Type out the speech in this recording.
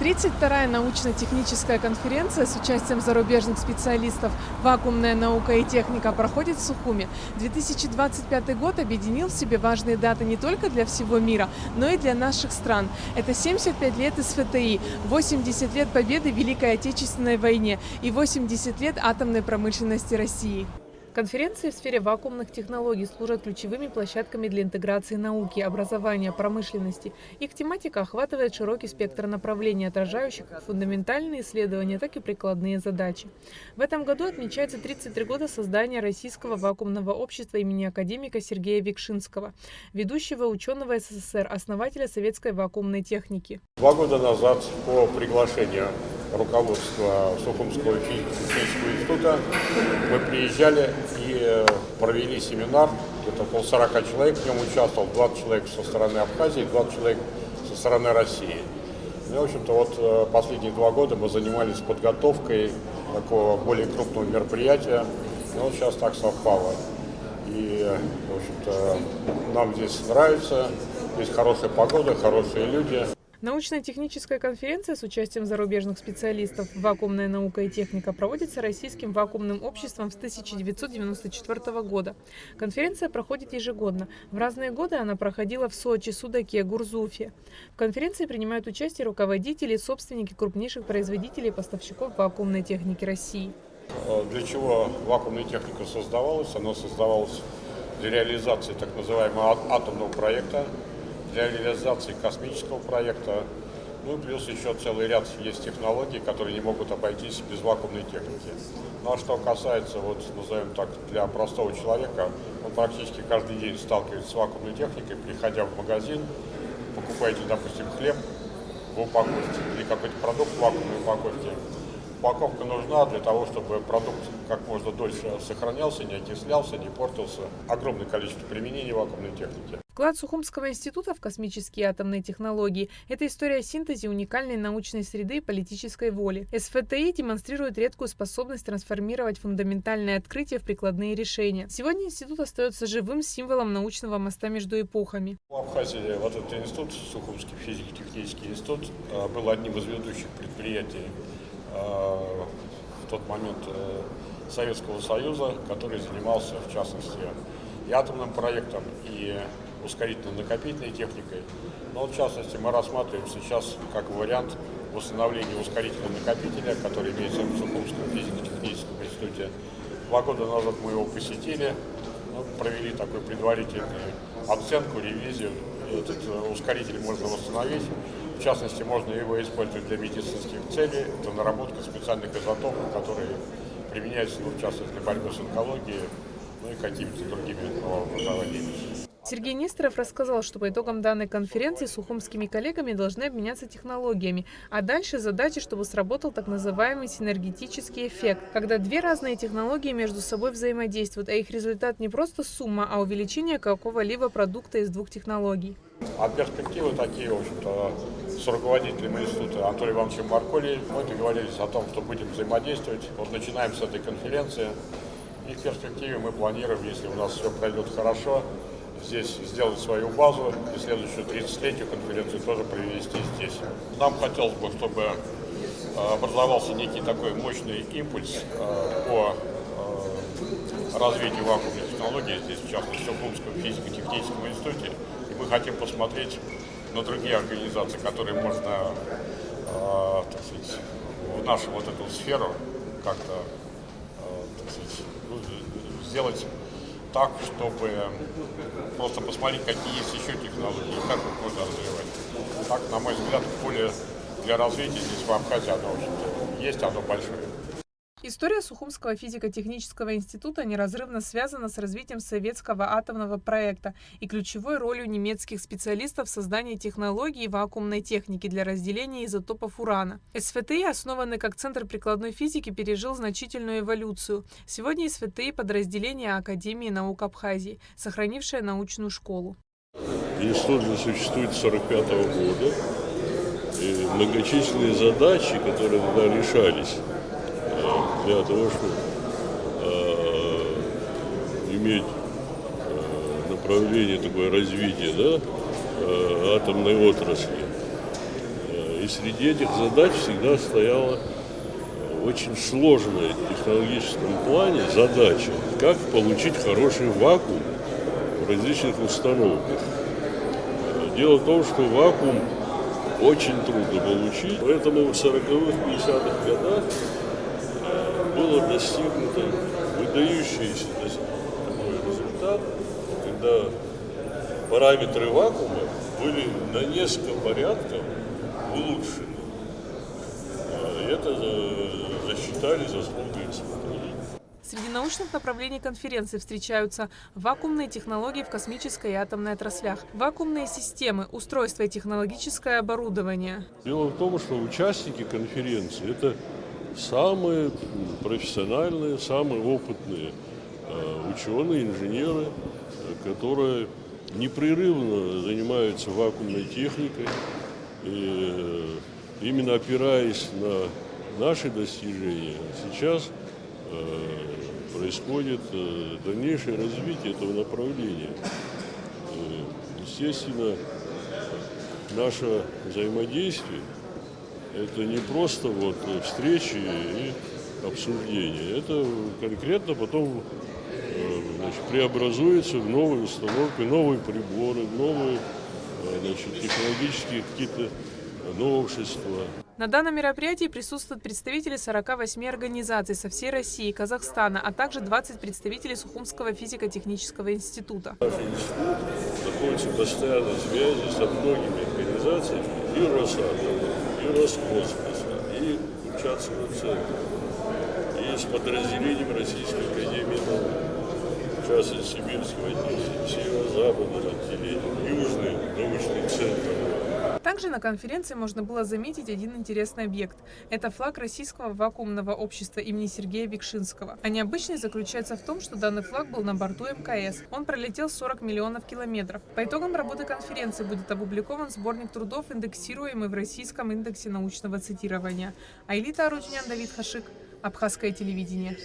32-я научно-техническая конференция с участием зарубежных специалистов «Вакуумная наука и техника» проходит в Сухуми. 2025 год объединил в себе важные даты не только для всего мира, но и для наших стран. Это 75 лет СФТИ, 80 лет победы в Великой Отечественной войне и 80 лет атомной промышленности России. Конференции в сфере вакуумных технологий служат ключевыми площадками для интеграции науки, образования, промышленности. Их тематика охватывает широкий спектр направлений, отражающих как фундаментальные исследования, так и прикладные задачи. В этом году отмечается 33 года создания Российского вакуумного общества имени академика Сергея Викшинского, ведущего ученого СССР, основателя советской вакуумной техники. 2 года назад по приглашению руководства Сухумского физико-технического института мы приезжали и провели семинар, где-то около 40 человек, в нем участвовал 20 человек со стороны Абхазии, 20 человек со стороны России. И, в общем-то, вот последние 2 года мы занимались подготовкой такого более крупного мероприятия, и вот сейчас так совпало. И, в общем-то, нам здесь нравится, здесь хорошая погода, хорошие люди. Научно-техническая конференция с участием зарубежных специалистов «Вакуумная наука и техника» проводится Российским вакуумным обществом с 1994 года. Конференция проходит ежегодно. В разные годы она проходила в Сочи, Судаке, Гурзуфе. В конференции принимают участие руководители и собственники крупнейших производителей и поставщиков вакуумной техники России. Для чего вакуумная техника создавалась? Она создавалась для реализации так называемого атомного проекта, для реализации космического проекта, ну и плюс еще целый ряд есть технологий, которые не могут обойтись без вакуумной техники. Ну а что касается, вот назовем так, для простого человека, он практически каждый день сталкивается с вакуумной техникой, приходя в магазин, покупаете, допустим, хлеб в упаковке или какой-то продукт в вакуумной упаковке. Упаковка нужна для того, чтобы продукт как можно дольше сохранялся, не окислялся, не портился. Огромное количество применений вакуумной техники. Вклад Сухумского института в космические и атомные технологии – это история синтеза уникальной научной среды и политической воли. СФТИ демонстрирует редкую способность трансформировать фундаментальные открытия в прикладные решения. Сегодня институт остается живым символом научного моста между эпохами. В Абхазии вот этот институт, Сухумский физико-технический институт, был одним из ведущих предприятий в тот момент Советского Союза, который занимался, в частности, и атомным проектом, и ускорительно-накопительной техникой. Но вот, в частности, мы рассматриваем сейчас как вариант восстановления ускорительного накопителя, который имеется в Сухумском физико-техническом институте. 2 года назад мы его посетили, провели такую предварительную оценку, ревизию. Этот ускоритель можно восстановить. В частности, можно его использовать для медицинских целей, для наработки специальных изотопов, которые применяются, в частности, для борьбы с онкологией, ну и какими-то другими новообразованиями. Сергей Нестеров рассказал, что по итогам данной конференции сухумскими коллегами должны обменяться технологиями, а дальше задача, чтобы сработал так называемый синергетический эффект, когда 2 разные технологии между собой взаимодействуют, а их результат не просто сумма, а увеличение какого-либо продукта из 2 технологий. А перспективы такие, в общем-то, с руководителем института Анатолием Ивановичем Марколей мы договорились о том, что будем взаимодействовать. Вот начинаем с этой конференции, и в перспективе мы планируем, если у нас все пройдет хорошо, здесь сделать свою базу и следующую 33-ю конференцию тоже провести здесь. Нам хотелось бы, чтобы образовался некий такой мощный импульс по развитию вакуумной технологии здесь, в частности, в Сухумском физико-техническом институте. И мы хотим посмотреть на другие организации, которые можно, так сказать, в нашу вот эту сферу как-то, так сказать, сделать так, чтобы просто посмотреть, какие есть еще технологии и как их можно развивать. Так, на мой взгляд, поле для развития здесь в Абхазии оно, в общем-то, есть, оно большое. История Сухумского физико-технического института неразрывно связана с развитием советского атомного проекта и ключевой ролью немецких специалистов в создании технологий вакуумной техники для разделения изотопов урана. СФТИ, основанный как центр прикладной физики, пережил значительную эволюцию. Сегодня СФТИ – подразделение Академии наук Абхазии, сохранившее научную школу. Институт же существует с 1945 года. И многочисленные задачи, которые тогда решались, для того, чтобы иметь направление такое развития, да, атомной отрасли. И среди этих задач всегда стояла очень сложная в технологическом плане задача, как получить хороший вакуум в различных установках. Дело в том, что вакуум очень трудно получить, поэтому в 40-х, 50-х годах было достигнуто выдающийся такой результат, когда параметры вакуума были на несколько порядков улучшены. И это засчитали заслугой испытаний. Среди научных направлений конференции встречаются вакуумные технологии в космической и атомной отраслях, вакуумные системы, устройства и технологическое оборудование. Дело в том, что участники конференции – это самые профессиональные, самые опытные ученые, инженеры, которые непрерывно занимаются вакуумной техникой. И именно опираясь на наши достижения, сейчас происходит дальнейшее развитие этого направления. Естественно, наше взаимодействие – это не просто вот встречи и обсуждения. Это конкретно потом преобразуется в новые установки, новые приборы, новые технологические какие-то новшества. На данном мероприятии присутствуют представители 48 организаций со всей России и Казахстана, а также 20 представителей Сухумского физико-технического института. Наш институт находится в постоянной связи со многими организациями и Росатом, и Роскосмоса, и Курчатского центра, и с подразделением Российской академии наук, в частности Сибирского отделения, Северо-Западного отделения, Южный научный центр. Также на конференции можно было заметить один интересный объект. Это флаг Российского вакуумного общества имени Сергея Викшинского. А необычность заключается в том, что данный флаг был на борту МКС. Он пролетел 40 миллионов километров. По итогам работы конференции будет опубликован сборник трудов, индексируемый в Российском индексе научного цитирования. Айлита Арутюнян, Давид Хашик, Абхазское телевидение.